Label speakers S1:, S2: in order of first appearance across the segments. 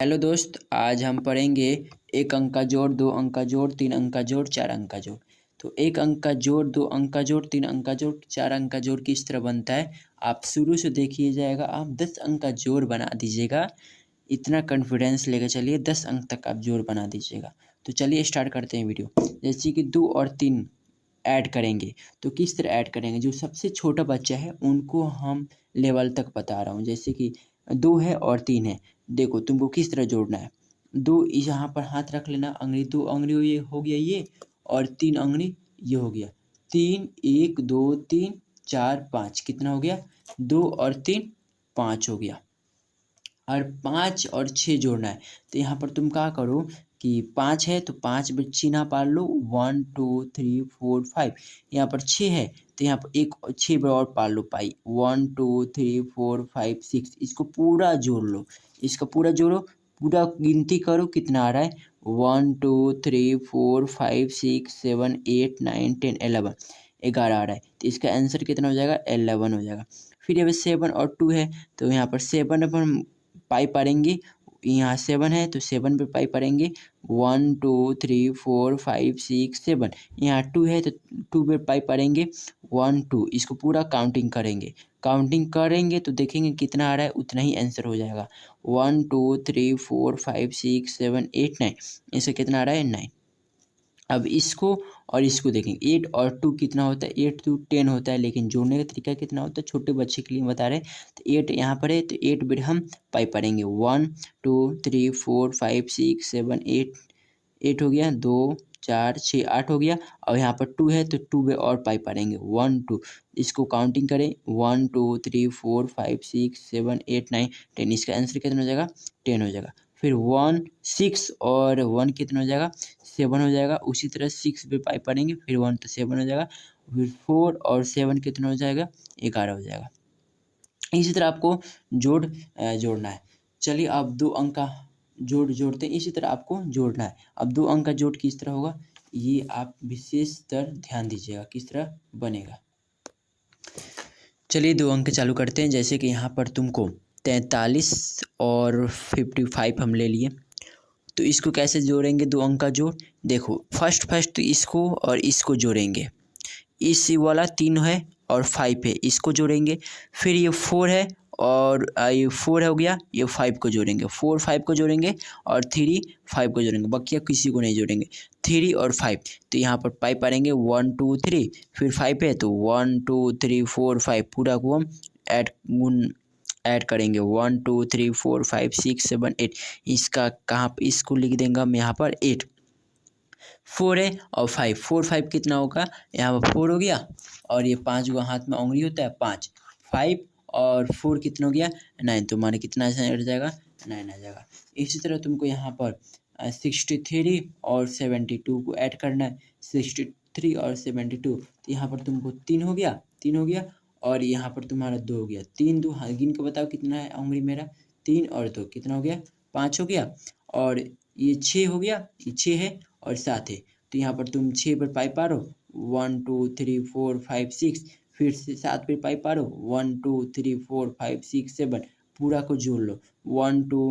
S1: Hello दोस्त, आज हम पढ़ेंगे एक अंक का जोड़, दो अंक का जोड़, तीन अंक का जोड़, चार अंक का जोड़। तो एक अंक का जोड़, दो अंक का जोड़, तीन अंक का जोड़, चार अंक का जोड़ किस तरह बनता है आप शुरू से देखिए जाएगा। आप 10 अंक का जोड़ बना दीजिएगा, इतना कॉन्फिडेंस लेकर चलिए 10 अंक तक आप जोड़ बना दीजिएगा। तो चलिए स्टार्ट करते हैं वीडियो। जैसे कि 2 और 3 ऐड करेंगे तो किस तरह ऐड करेंगे। जो सबसे छोटा बच्चा है उनको हम लेवल तक बता रहा हूँ। जैसे कि 2 है और 3 है, देखो तुमको किस तरह जोड़ना है। 2 यहाँ पर हाथ रख लेना, अंगुली 2 अंगुली ये हो गया ये, और 3 अंगुली ये हो गया। 3 1 2 3 4 5 कितना हो गया, 2 और 3 5 हो गया। और 5 और 6 जोड़ना है। तो यहाँ पर तुम क्या करो कि 5 है तो 5 में चिन्ह पार लो, 1 2 3 4 5। यहाँ पर 6 है तो यहाँ पर एक 6 बार और पार लो पाई, 1 2 3 4 5 6। इसको पूरा जोड़ लो, इसका पूरा जोड़ो, पूरा गिनती करो कितना आ रहा है। 1 2 3 4 5 6 7 8 9 10 11 11 आ रहा है। तो इसका आंसर कितना हो जाएगा, 11 हो जाएगा। फिर यहाँ 7 और 2 है तो यहाँ पर 7 अपन पाई पढ़ेंगे, यहाँ 7 है तो 7 पे पाई पढ़ेंगे, 1 2 3 4 5 6 7। यहाँ 2 है तो 2 पे पाई पढ़ेंगे, 1 2। इसको पूरा काउंटिंग करेंगे तो देखेंगे कितना आ रहा है, उतना ही आंसर हो जाएगा। 1 2 3 4 5 6 7 8 9। इससे कितना आ रहा है, 9। अब इसको और इसको देखेंगे, 8 और 2 कितना होता है, 8 2 10 होता है, लेकिन जोड़ने का तरीका कितना होता है छोटे बच्चे के लिए बता रहे हैं। तो 8 यहाँ पर है तो 8 बिट हम पाई पढ़ेंगे, 1 2 3 4 5 6 7 8। 8 हो गया, 2 4 6 8 हो गया। और यहाँ पर 2 है तो 2 में और पाई पढ़ेंगे, 1 2। इसको काउंटिंग करें, 1 2 3 4 5 6 7 8 9 10। इसका आंसर कितना हो जाएगा, 10 हो जाएगा। फिर 1 6 और 1 कितना हो जाएगा, 7 हो जाएगा। उसी तरह 6 पे पाई पढ़ेंगे, फिर 1 तो 7 हो जाएगा। फिर 4 और 7 कितना हो जाएगा, 11 हो जाएगा। इसी तरह आपको जोड़ना है। चलिए अब 2 अंक का जोड़ते हैं, इसी तरह आपको जोड़ना है। अब 2 अंक का जोड़ किस तरह होगा, ये आप विशेषतर ध्यान दीजिएगा किस तरह बनेगा। चलिए 2 अंक चालू करते हैं। जैसे कि यहाँ पर तुमको 43 और 55 हम ले लिए, तो इसको कैसे जोड़ेंगे 2 अंक का जोड़। देखो फर्स्ट तो इसको और इसको जोड़ेंगे, इस वाला 3 है और 5 है, इसको जोड़ेंगे। फिर ये 4 है और ये 4 हो गया, ये 5 को जोड़ेंगे, 4 5 को जोड़ेंगे और 3 5 को जोड़ेंगे, बकिया किसी को नहीं जोड़ेंगे। 3 और 5 तो यहाँ पर पाई पढ़ेंगे 1 2 3, फिर 5 है तो 1 2 3 4 5, पूरा को हम ऐड करेंगे, 1 2 3 4 5 6 7 8। इसका कहाँ पर इसको लिख देंगे हम यहाँ पर 8। 4 है और 5, 4 5 कितना होगा, यहाँ पर 4 हो गया, और ये 5 को हाथ में उंगली होता है 5, 5 और 4 कितना हो गया, 9। तो माने कितना आ जाएगा, 9 आ जाएगा। इसी तरह तुमको यहाँ पर 63 और 72 को ऐड करना है, 63 और 72। तो यहाँ पर तुमको 3 हो गया, 3 हो गया, और यहाँ पर तुम्हारा 2 हो गया। 3 2 गिन के बताओ कितना है उंगली मेरा, 3 और 2 कितना हो गया, 5 हो गया। और ये 6 हो गया, ये 6 है और 7 है, तो यहाँ पर तुम 6 पर पाई पारो, 1 2 3 4 5 6। फिर से 7 पर पाई पारो, 1 2 3 4 5 6 7। पूरा को जोड़ लो, 1 2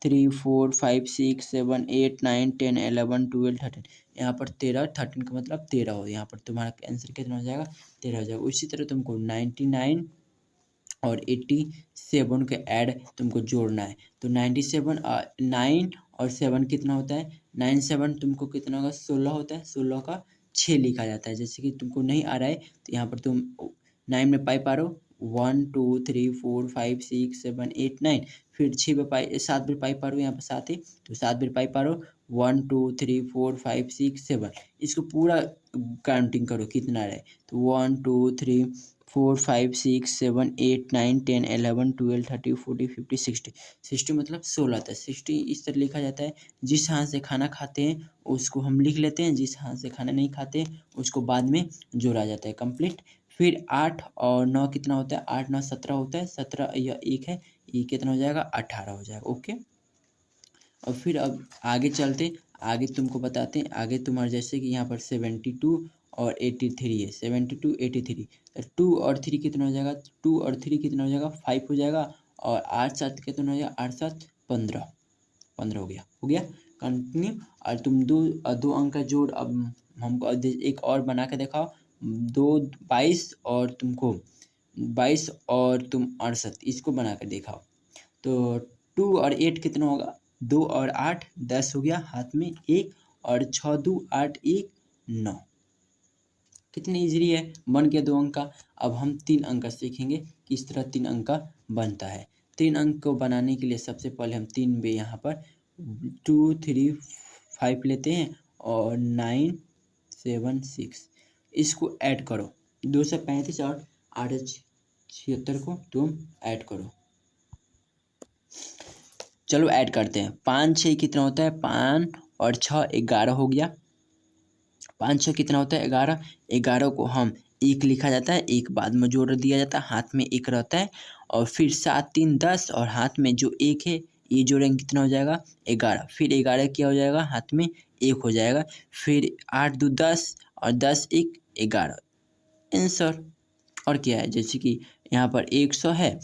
S1: 3 4 5 6 7 8 9 10 11 12 13। यहाँ पर 13, 13 का मतलब 13 हो, यहाँ पर तुम्हारा आंसर कितना हो जाएगा, 13 हो जाएगा। उसी तरह तुमको 99 और 87 के ऐड तुमको जोड़ना है। तो 97 9 और 7 कितना होता है, 9 7 तुमको कितना होगा, 16 होता है, 16 का 6 लिखा जाता है। जैसे कि तुमको नहीं आ रहा है तो यहाँ पर तुम 9 में पाई पारो, 1 2 3 4 5 6 7 8 9। फिर 6 पे पाई 7 पे पाई पारो, यहाँ पर 7 है तो 7 पे पाई पारो, 1 2 3 4 5 6 7। इसको पूरा काउंटिंग करो कितना आ रहा है, तो 1 2 3 4 5 6 7 8 9 10 11 12 13 14 15 16। 60 मतलब 16 था। 60 इस तरह लिखा जाता है, जिस हाथ से खाना खाते हैं उसको हम लिख लेते हैं, जिस हाथ से खाना नहीं खाते उसको बाद में जोड़ा जाता है, कंप्लीट। फिर 8 और 9 कितना होता है, 8 9 17 होता है, 17 या 1 है, ये कितना हो जाएगा, 18 हो जाएगा। ओके, और फिर अब आगे चलते, आगे तुमको बताते हैं। आगे तुम्हारे जैसे कि यहाँ पर 72 और 83 है, 72 83। तो 2 और 3 कितना हो जाएगा, 2 और 3 कितना हो जाएगा, 5 हो जाएगा। और 8 7 कितना हो जाएगा, 8 7 15। 15 हो गया कंटिन्यू। और तुम दो अंक का जोड़ अब हमको एक और बना के दिखाओ। 22 और तुमको 22 और तुम 68, इसको बना कर दिखाओ। तो 2 और 8 कितना होगा? 2 और 8 10 हो गया, हाथ में 1 और 6 2 8 1 9। कितनी ईजी है, बन गया 2 अंक का। अब हम 3 अंक का सीखेंगे किस तरह 3 अंक का बनता है। 3 अंक को बनाने के लिए सबसे पहले हम 3 बे यहाँ पर 2 3 5 लेते हैं और 9 7 6, इसको ऐड करो। 235 और 8 76 को तुम ऐड करो। चलो ऐड करते हैं। 5 6 कितना होता है? 5 और 6 11 हो गया। 5 6 कितना होता है? 11। 11 को हम 1 लिखा जाता है, 1 बाद में जोड़ दिया जाता है, हाथ में 1 रहता है। और फिर 7 3 10 और हाथ में जो 1 है ये जोड़ेंगे, कितना हो जाएगा? 11। फिर 11 क्या हो जाएगा? हाथ में 1 हो जाएगा। फिर 8 2 10 और 10 1 11, आंसर। और क्या है, जैसे कि यहाँ पर 100 है,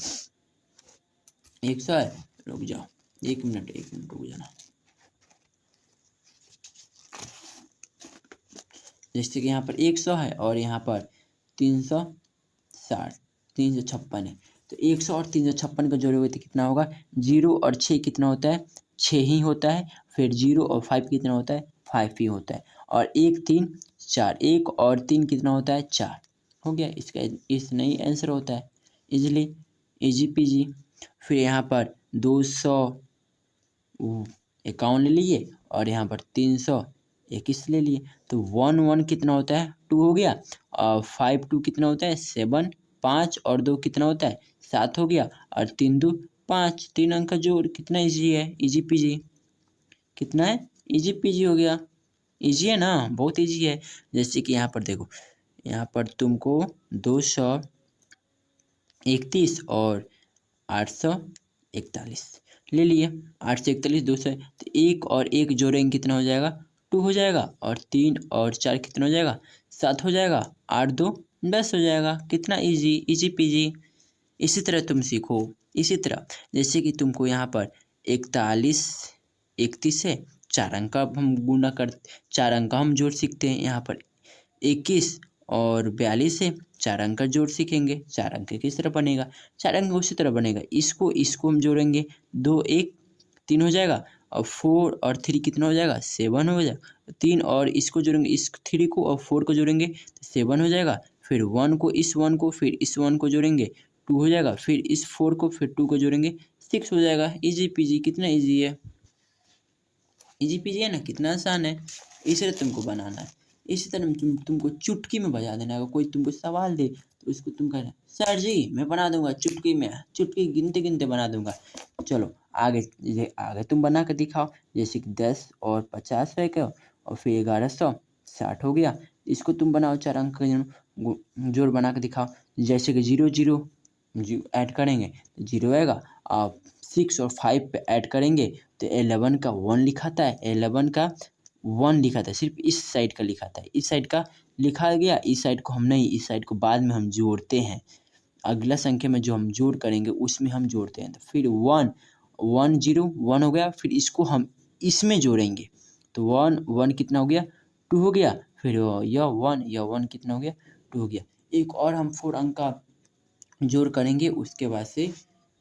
S1: 100 है। रुक जाओ 1 मिनट रुक जाना। जैसे कि यहाँ पर 100 है और यहाँ पर 360 356 है। तो 100 और 356 का जोड़े हुए तो कितना होगा? 0 और 6 कितना होता है? 6 ही होता है। फिर 0 और 5 कितना होता है? 5 ही होता है। और 1 3 4, 1 और 3 कितना होता है? 4 हो गया। इसका इस नहीं आंसर होता है, इजीली इजी पीजी। फिर यहाँ पर 251 ले लिए और यहाँ पर 321 ले लिए। तो 1 1 कितना होता है? 2 हो गया। और 5 2 कितना होता है? 7। 5 और 2 कितना होता है? 7 हो गया। और 3 2 5, 3 अंक का जोड़। कितना इजी है, इजी पीजी। कितना है? इजी पीजी हो गया। इजी है ना, बहुत इजी है। जैसे कि यहाँ पर देखो, यहाँ पर तुमको 231 और 841 ले लिए। 841 200, तो 1 और 1 जोड़ेंगे, कितना हो जाएगा? 2 हो जाएगा। और 3 और 4 कितना हो जाएगा? 7 हो जाएगा। 8 2 10 हो जाएगा। कितना इजी, इजी पीजी। इसी तरह तुम सीखो। इसी तरह जैसे कि तुमको यहाँ पर 41 31 है, 4 अंक का हम गुणा कर 4 अंक का हम जोड़ सीखते हैं। यहाँ पर 21 और 42 है, 4 अंक का जोड़ सीखेंगे। 4 अंक किस तरह बनेगा? 4 अंक उसी तरह बनेगा। इसको हम जोड़ेंगे, 2 1 3 हो जाएगा। और 4 और 3 कितना हो जाएगा? 7 हो जाएगा। 3 और इसको जोड़ेंगे, इस 3 को और 4 को जोड़ेंगे तो 7 हो जाएगा। फिर 1 को इस 1 को फिर इस 1 को जोड़ेंगे, 2 हो जाएगा। फिर इस 4 को फिर 2 को जोड़ेंगे, 6 हो जाएगा। Easy PG. कितना इजी है, इजी पीजी है ना, कितना आसान है। इसी तरह तुमको बनाना है। इसी तरह तुमको चुटकी में बजा देना है। अगर कोई तुमको सवाल दे तो उसको तुम कहना, सर जी मैं बना दूंगा चुटकी में, चुटकी गिनते गिनते बना दूंगा। चलो आगे, ये आगे तुम बना कर दिखाओ। जैसे कि 10 और 50 है क्या, और फिर 1160 हो गया। इसको तुम बनाओ, 4 अंक का जोड़ बना कर दिखाओ। जैसे कि 0 0 ऐड करेंगे तो 0 आएगा। आप 6 और 5 पे ऐड करेंगे तो 11 का 1 लिखाता है, 11 का 1 लिखा था, सिर्फ इस साइड का लिखा था, इस साइड का लिखा गया। इस साइड को हम नहीं, इस साइड को बाद में हम जोड़ते हैं। अगला संख्या में जो हम जोड़ करेंगे उसमें हम जोड़ते हैं। तो फिर 1 1 0 1 हो गया। फिर इसको हम इसमें जोड़ेंगे तो 1 1 कितना हो गया? 2 हो गया। फिर यह 1 कितना हो गया? 2 हो गया। एक और हम 4 अंक का जोड़ करेंगे, उसके बाद से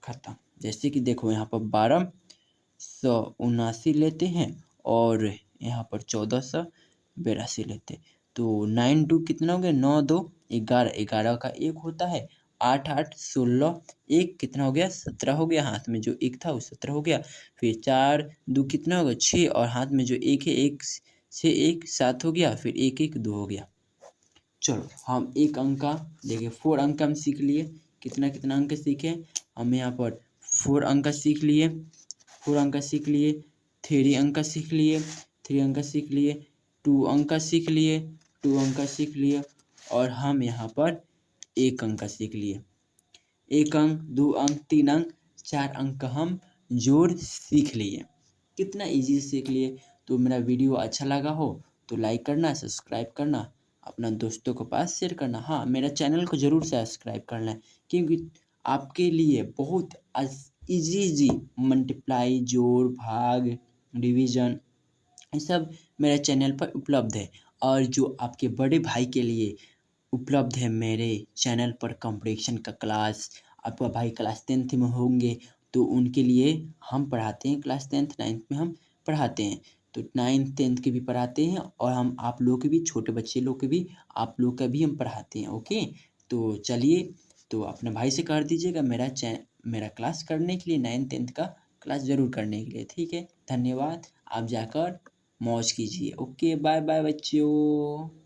S1: खत्म। जैसे कि देखो यहाँ पर 1279 लेते हैं और यहाँ पर 1482 लेते हैं। तो 9 2 कितना हो गया? 9 2 11, 11 का 1 होता है। 8 8 16 1 कितना हो गया? 17 हो गया। हाथ में जो 1 था वो 17 हो गया। फिर 4 2 कितना होगा? 6 और हाथ में जो 1 है 1 6 1 7 हो गया। फिर 1 1 2 हो गया। चलो हम 1 अंक का देखिए, 4 अंक हम सीख लिए। कितना कितना अंक सीखे हम? यहाँ पर 4 अंक का सीख लिए, 4 अंक का सीख लिए। 3 अंक का सीख लिए, 3 अंक का सीख लिए। 2 अंक का सीख लिए, 2 अंक का सीख लिए। और हम यहाँ पर 1 अंक का सीख लिए। 1 अंक 2 अंक 3 अंक 4 अंक का हम जोड़ सीख लिए। कितना इजी सीख लिए। तो मेरा वीडियो अच्छा लगा हो तो लाइक करना, सब्सक्राइब करना, अपना दोस्तों के पास शेयर करना। हाँ, मेरा चैनल को ज़रूर सब्सक्राइब करना है, क्योंकि आपके लिए बहुत इजी मल्टीप्लाई, जोड़, भाग, डिवीज़न, ये सब मेरे चैनल पर उपलब्ध है। और जो आपके बड़े भाई के लिए उपलब्ध है मेरे चैनल पर कॉम्पिटिशन का क्लास। आपका भाई क्लास 10th में होंगे तो उनके लिए हम पढ़ाते हैं, क्लास 10th 9th में हम पढ़ाते हैं। तो 9th 10th के भी पढ़ाते हैं और हम आप लोग के भी, छोटे बच्चे लोग के भी, आप लोग का भी हम पढ़ाते हैं। ओके, तो चलिए, तो अपने भाई से कर दीजिएगा मेरा क्लास करने के लिए, 9th 10th का क्लास ज़रूर करने के लिए। ठीक है, धन्यवाद। आप जाकर मौज कीजिए। ओके, बाय बाय बच्चों।